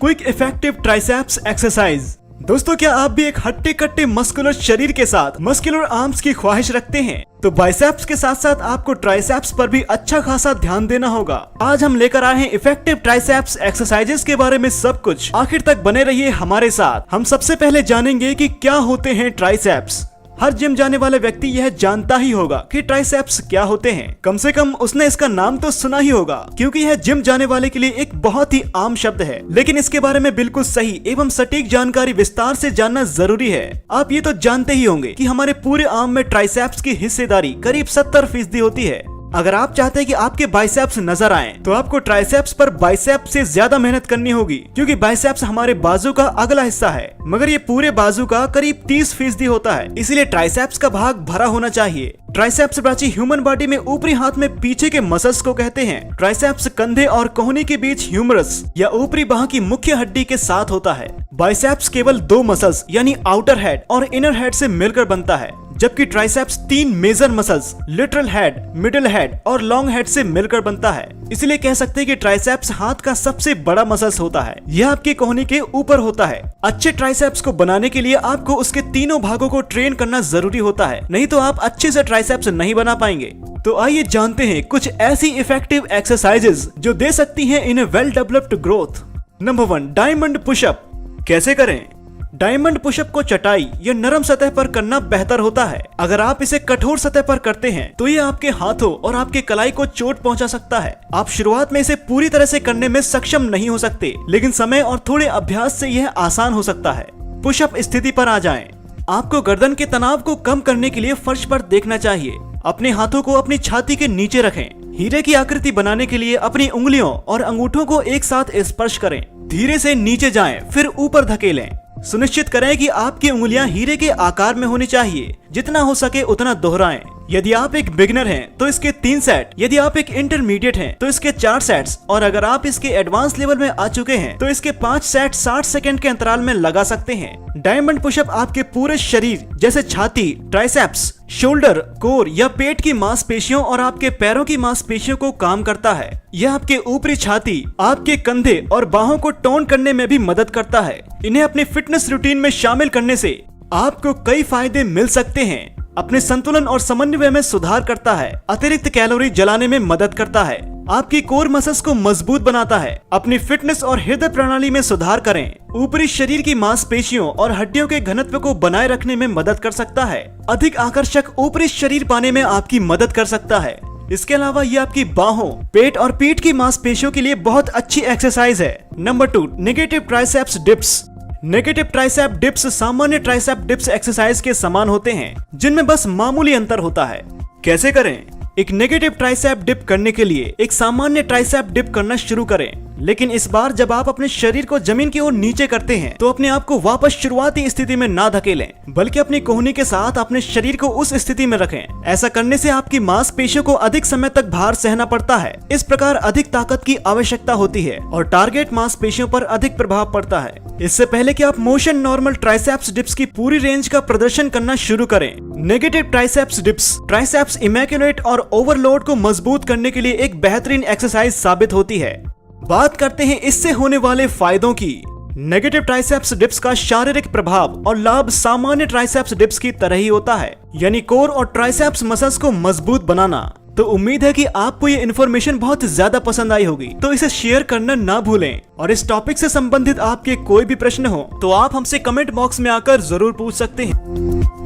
Quick effective triceps exercise. दोस्तों, क्या आप भी एक हट्टे कट्टे मस्कुलर शरीर के साथ मस्कुलर आर्म्स की ख्वाहिश रखते हैं? तो बाइसेप्स के साथ साथ आपको ट्राइसेप्स पर भी अच्छा खासा ध्यान देना होगा। आज हम लेकर आए हैं इफेक्टिव ट्राइसेप्स एक्सरसाइजेस के बारे में सब कुछ। आखिर तक बने रहिए हमारे साथ। हम सबसे पहले जानेंगे कि क्या होते हैं ट्राइसेप्स। हर जिम जाने वाले व्यक्ति यह जानता ही होगा कि ट्राइसेप्स क्या होते हैं। कम से कम उसने इसका नाम तो सुना ही होगा, क्योंकि यह जिम जाने वाले के लिए एक बहुत ही आम शब्द है। लेकिन इसके बारे में बिल्कुल सही एवं सटीक जानकारी विस्तार से जानना जरूरी है। आप ये तो जानते ही होंगे कि हमारे पूरे आर्म में ट्राइसेप्स की हिस्सेदारी करीब 70% होती है। अगर आप चाहते हैं कि आपके बाइसेप्स नजर आएं, तो आपको ट्राइसेप्स पर बाइसेप्स से ज्यादा मेहनत करनी होगी, क्योंकि बाइसेप्स हमारे बाजू का अगला हिस्सा है, मगर ये पूरे बाजू का करीब 30% होता है। इसीलिए ट्राइसेप्स का भाग भरा होना चाहिए। ट्राइसेप्स ब्राची ह्यूमन बॉडी में ऊपरी हाथ में पीछे के मसल्स को कहते हैं। ट्राइसेप्स कंधे और कोहनी के बीच ह्यूमरस या ऊपरी बाह की मुख्य हड्डी के साथ होता है। बाइसेप्स केवल 2 मसल्स यानी आउटर हेड और इनर हेड से मिलकर बनता है, जबकि triceps 3 major muscles lateral head, middle head और लॉन्ग हेड से मिलकर बनता है। इसलिए कह सकते हैं कि ट्राइसेप्स हाथ का सबसे बड़ा मसल्स होता है। यह आपकी कोहनी के ऊपर होता है। अच्छे ट्राइसेप्स को बनाने के लिए आपको उसके तीनों भागों को ट्रेन करना जरूरी होता है, नहीं तो आप अच्छे से ट्राइसेप्स नहीं बना पाएंगे। तो आइए जानते हैं कुछ ऐसी इफेक्टिव एक्सरसाइजेस जो दे सकती हैं in a well developed growth. Number 1, diamond pushup. कैसे करें? डायमंड पुशअप को चटाई या नरम सतह पर करना बेहतर होता है। अगर आप इसे कठोर सतह पर करते हैं तो ये आपके हाथों और आपके कलाई को चोट पहुंचा सकता है। आप शुरुआत में इसे पूरी तरह से करने में सक्षम नहीं हो सकते, लेकिन समय और थोड़े अभ्यास से यह आसान हो सकता है। पुशअप स्थिति पर आ जाएं। आपको गर्दन के तनाव को कम करने के लिए फर्श पर देखना चाहिए। अपने हाथों को अपनी छाती के नीचे रखें। हीरे की आकृति बनाने के लिए अपनी उंगलियों और अंगूठों को एक साथ स्पर्श करें। धीरे से नीचे जाएं, फिर ऊपर धकेलें। सुनिश्चित करें कि आपकी उंगलियां हीरे के आकार में होनी चाहिए। जितना हो सके उतना दोहराएं। यदि आप एक बिगिनर हैं तो इसके 3 सेट, यदि आप एक इंटरमीडिएट हैं तो इसके 4 सेट्स, और अगर आप इसके एडवांस लेवल में आ चुके हैं तो इसके 5 सेट 60 सेकंड के अंतराल में लगा सकते हैं। डायमंड पुशअप आपके पूरे शरीर जैसे छाती, ट्राइसेप्स, शोल्डर, कोर या पेट की मांसपेशियों और आपके पैरों की मांसपेशियों को काम करता है। यह आपके ऊपरी छाती, आपके कंधे और बाहों को टोन करने में भी मदद करता है। इन्हें अपनी फिटनेस रूटीन में शामिल करने से आपको कई फायदे मिल सकते हैं। अपने संतुलन और समन्वय में सुधार करता है, अतिरिक्त कैलोरी जलाने में मदद करता है, आपकी कोर मसल्स को मजबूत बनाता है। अपनी फिटनेस और हृदय प्रणाली में सुधार करें। ऊपरी शरीर की मांसपेशियों और हड्डियों के घनत्व को बनाए रखने में मदद कर सकता है। अधिक आकर्षक ऊपरी शरीर पाने में आपकी मदद कर सकता है। इसके अलावा ये आपकी बाहों, पेट और पीठ की मांसपेशियों के लिए बहुत अच्छी एक्सरसाइज है। Number 2, negative triceps dips. Negative tricep dips सामान्य ट्राइसेप डिप्स एक्सरसाइज के समान होते हैं, जिनमें बस मामूली अंतर होता है। कैसे करें? एक नेगेटिव ट्राइसेप डिप करने के लिए एक सामान्य ट्राइसेप डिप करना शुरू करें, लेकिन इस बार जब आप अपने शरीर को जमीन की ओर नीचे करते हैं तो अपने आप को वापस शुरुआती स्थिति में ना धकेलें, बल्कि अपनी कोहनी के साथ अपने शरीर को उस स्थिति में रखें। ऐसा करने से आपकी मांसपेशियों को अधिक समय तक भार सहना पड़ता है। इस प्रकार अधिक ताकत की आवश्यकता होती है और टारगेट मांसपेशियों पर अधिक प्रभाव पड़ता है। इससे पहले कि आप मोशन नॉर्मल ट्राइसेप्स डिप्स की पूरी रेंज का प्रदर्शन करना शुरू करें, negative triceps dips triceps immaculate और ओवरलोड को मजबूत करने के लिए एक बेहतरीन एक्सरसाइज साबित होती है। बात करते हैं इससे होने वाले फायदों की। नेगेटिव ट्राइसेप्स डिप्स का शारीरिक प्रभाव और लाभ सामान्य ट्राइसेप्स डिप्स की तरह ही होता है, यानी कोर और ट्राइसेप्स मसल्स को मजबूत बनाना। तो उम्मीद है कि आपको ये इन्फॉर्मेशन बहुत ज्यादा पसंद आई होगी, तो इसे शेयर करना ना भूलें। और इस टॉपिक से संबंधित आपके कोई भी प्रश्न हो तो आप हमसे कमेंट बॉक्स में आकर जरूर पूछ सकते हैं।